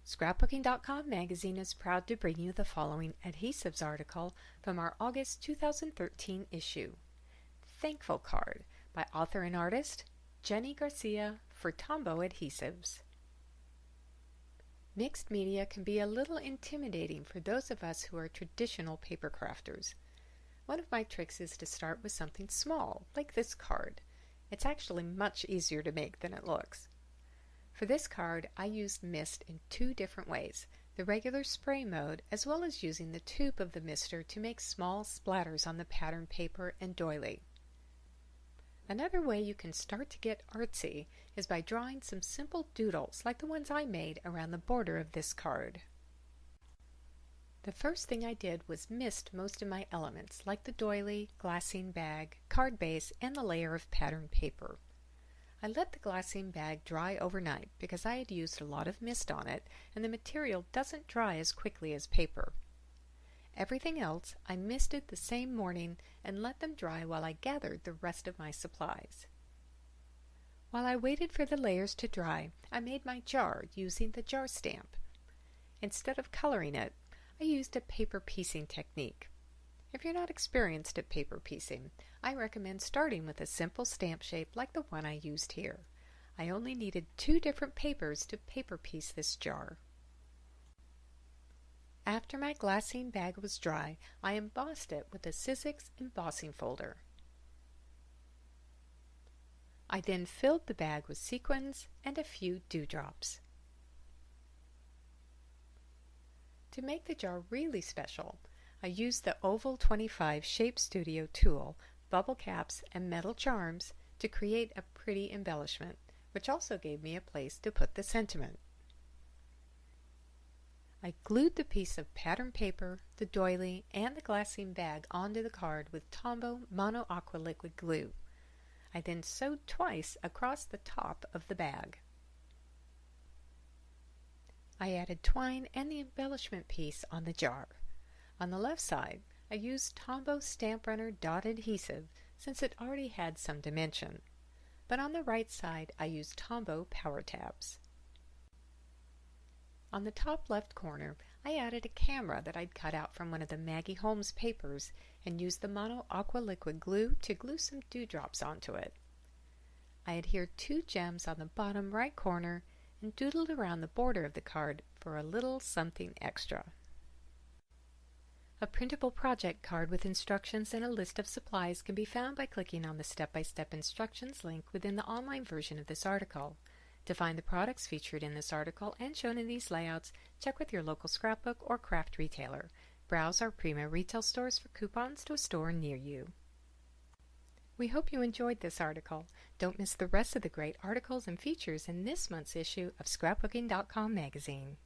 Scrapbooking.com magazine is proud to bring you the following Adhesives article from our August 2013 issue. Thankful Card by author and artist Jenny Garcia for Tombow Adhesives. Mixed media can be a little intimidating for those of us who are traditional paper crafters. One of my tricks is to start with something small, like this card. It's actually much easier to make than it looks. For this card, I used mist in two different ways, the regular spray mode as well as using the tube of the mister to make small splatters on the pattern paper and doily. Another way you can start to get artsy is by drawing some simple doodles like the ones I made around the border of this card. The first thing I did was mist most of my elements like the doily, glassine bag, card base, and the layer of pattern paper. I let the glassine bag dry overnight because I had used a lot of mist on it and the material doesn't dry as quickly as paper. Everything else I misted the same morning and let them dry while I gathered the rest of my supplies. While I waited for the layers to dry, I made my jar using the jar stamp. Instead of coloring it, I used a paper piecing technique. If you're not experienced at paper piecing, I recommend starting with a simple stamp shape like the one I used here. I only needed 2 different papers to paper piece this jar. After my glassine bag was dry, I embossed it with a Sizzix embossing folder. I then filled the bag with sequins and a few dewdrops. To make the jar really special, I used the Oval 25 Shape Studio tool, bubble caps, and metal charms to create a pretty embellishment, which also gave me a place to put the sentiment. I glued the piece of pattern paper, the doily, and the glassine bag onto the card with Tombow Mono Aqua liquid glue. I then sewed twice across the top of the bag. I added twine and the embellishment piece on the jar. On the left side, I used Tombow Stamp Runner dot adhesive since it already had some dimension, but on the right side I used Tombow Power Tabs. On the top left corner, I added a camera that I'd cut out from one of the Maggie Holmes papers and used the Mono Aqua liquid glue to glue some dewdrops onto it. I adhered 2 gems on the bottom right corner and doodled around the border of the card for a little something extra. A printable project card with instructions and a list of supplies can be found by clicking on the step-by-step instructions link within the online version of this article. To find the products featured in this article and shown in these layouts, check with your local scrapbook or craft retailer. Browse our Prima retail stores for coupons to a store near you. We hope you enjoyed this article. Don't miss the rest of the great articles and features in this month's issue of Scrapbooking.com magazine.